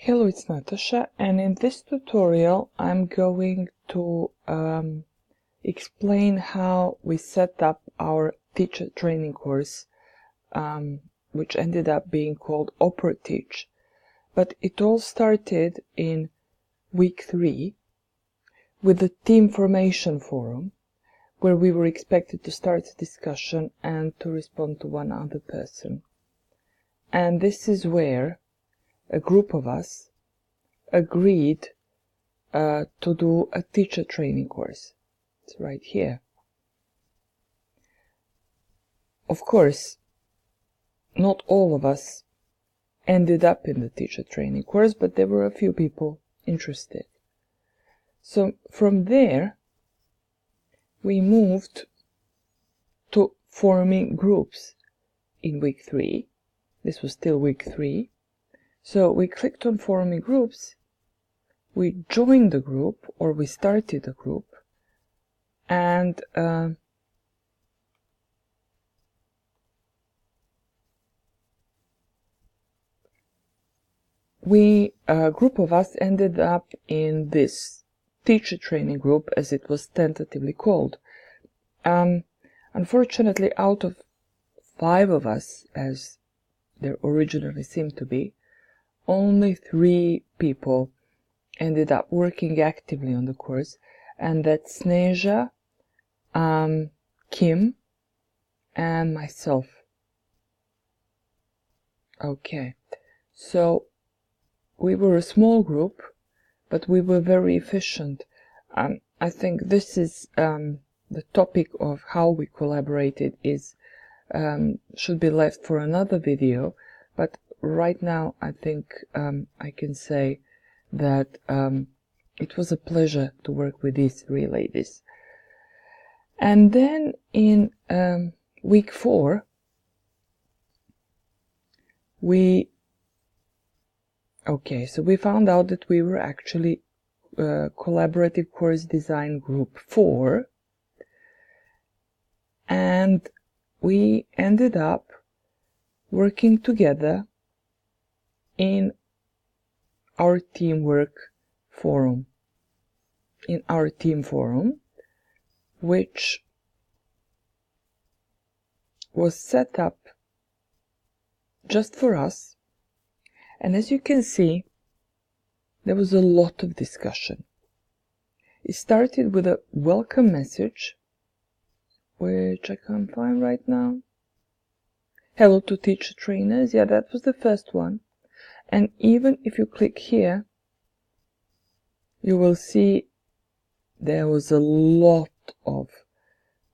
Hello, it's Natasha, and in this tutorial I'm going to explain how we set up our teacher training course, which ended up being called OpporTeach. But it all started in week 3 with the team formation forum, where we were expected to start a discussion and to respond to one other person. And this is where a group of us agreed to do a teacher training course. It's right here. Of course, not all of us ended up in the teacher training course, but there were a few people interested. So from there, we moved to forming groups in week 3. This was still week 3. So we clicked on forming groups, we joined the group, or we started a group, and a group of us ended up in this teacher training group, as it was tentatively called. Unfortunately, out of 5 of us, as there originally seemed to be, only 3 people ended up working actively on the course, and that's Sneža, Kim, and myself. Okay, so we were a small group, but we were very efficient. I think this is the topic of how we collaborated is should be left for another video, but right now I think I can say that it was a pleasure to work with these 3 ladies. And then in week 4, we found out that we were actually collaborative course design group 4, and we ended up working together in our teamwork forum, in our team forum, which was set up just for us. And as you can see, there was a lot of discussion. It started with a welcome message, which I can't find right now. Hello to teacher trainers. Yeah, that was the first one. And even if you click here, you will see there was a lot of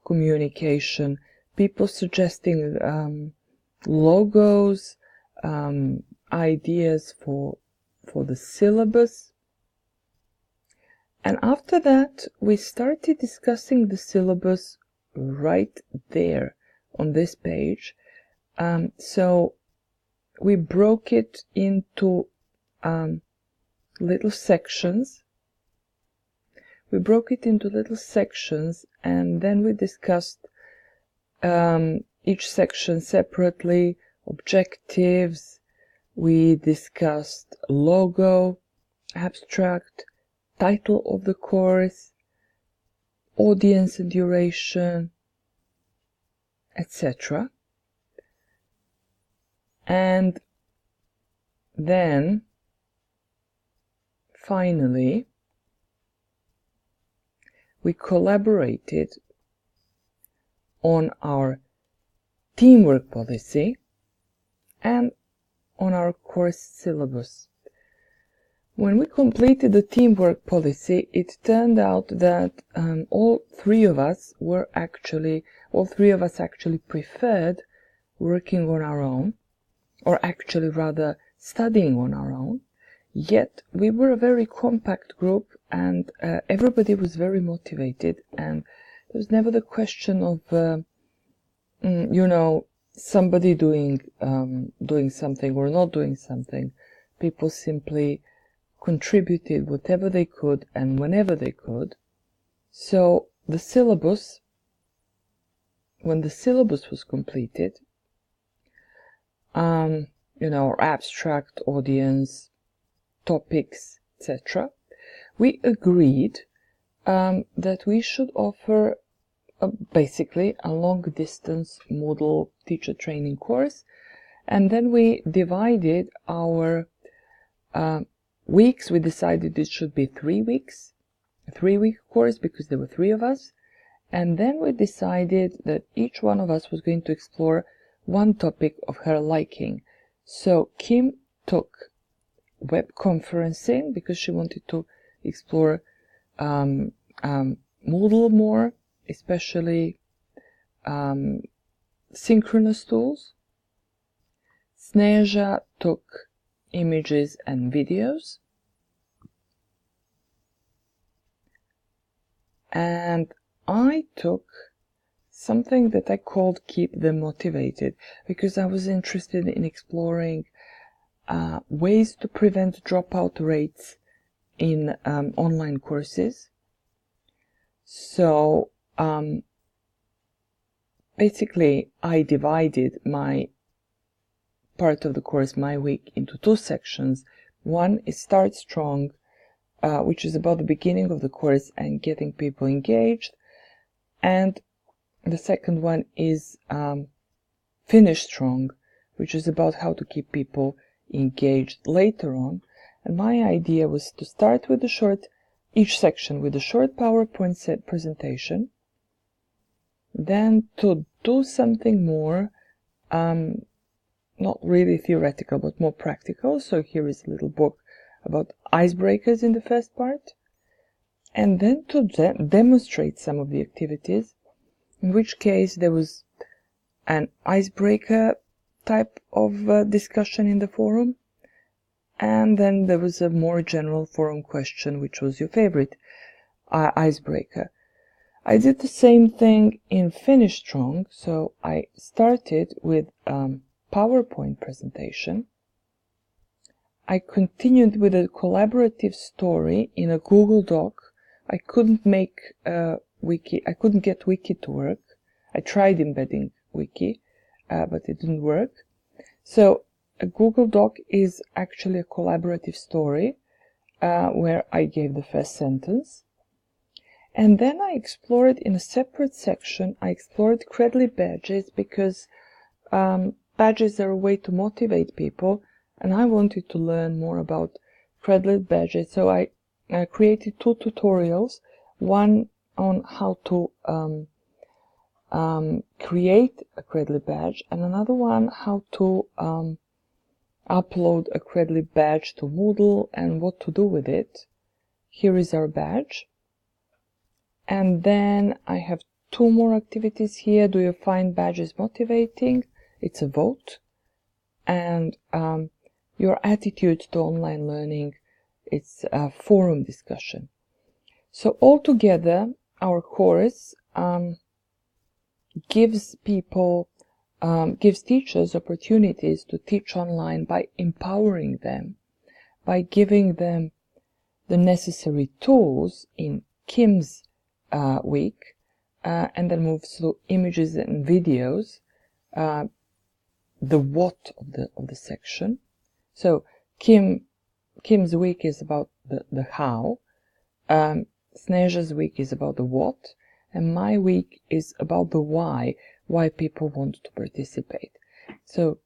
communication. People suggesting logos, ideas for the syllabus. And after that, we started discussing the syllabus right there on this page. So we broke it into little sections. And then we discussed each section separately, objectives. We discussed logo, abstract, title of the course, audience and duration, etc. And then finally we collaborated on our teamwork policy and on our course syllabus. When we completed the teamwork policy, it turned out that all three of us actually preferred working on our own, or actually rather studying on our own. Yet we were a very compact group, and everybody was very motivated, and there was never the question of somebody doing something or not doing something. People simply contributed whatever they could and whenever they could. So the syllabus, when the syllabus was completed, our abstract, audience, topics, etc., we agreed that we should offer basically a long-distance Moodle teacher training course, and then we divided our weeks. We decided it should be 3 weeks, a 3-week course, because there were 3 of us, and then we decided that each one of us was going to explore one topic of her liking. So Kim took web conferencing because she wanted to explore Moodle more, especially synchronous tools. Sneža took images and videos. And I took something that I called Keep Them Motivated, because I was interested in exploring ways to prevent dropout rates in online courses. So basically I divided my part of the course, my week, into 2 sections. One is Start Strong, which is about the beginning of the course and getting people engaged, and the second one is Finish Strong, which is about how to keep people engaged later on. And my idea was to start with each section with a short PowerPoint presentation, then to do something more, not really theoretical, but more practical. So here is a little book about icebreakers in the first part, and then to demonstrate some of the activities, in which case there was an icebreaker type of discussion in the forum, and then there was a more general forum question, which was your favorite icebreaker. I did the same thing in Finish Strong, so I started with PowerPoint presentation. I continued with a collaborative story in a Google Doc. I couldn't make Wiki. I couldn't get Wiki to work. I tried embedding Wiki, but it didn't work. So a Google Doc is actually a collaborative story where I gave the first sentence. And then I explored in a separate section, I explored Credly badges, because badges are a way to motivate people, and I wanted to learn more about Credly badges. So I created 2 tutorials, one on how to create a Credly badge, and another one how to upload a Credly badge to Moodle and what to do with it. Here is our badge. And then I have 2 more activities here. Do you find badges motivating? It's a vote. And your attitude to online learning, it's a forum discussion. So altogether, our course gives teachers opportunities to teach online by empowering them, by giving them the necessary tools in Kim's week, and then moves through images and videos, the what of the section. So Kim's week is about the how, Sneža's week is about the what, and my week is about the why people want to participate. So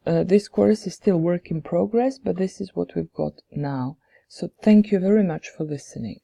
this course is still work in progress, but this is what we've got now. So thank you very much for listening.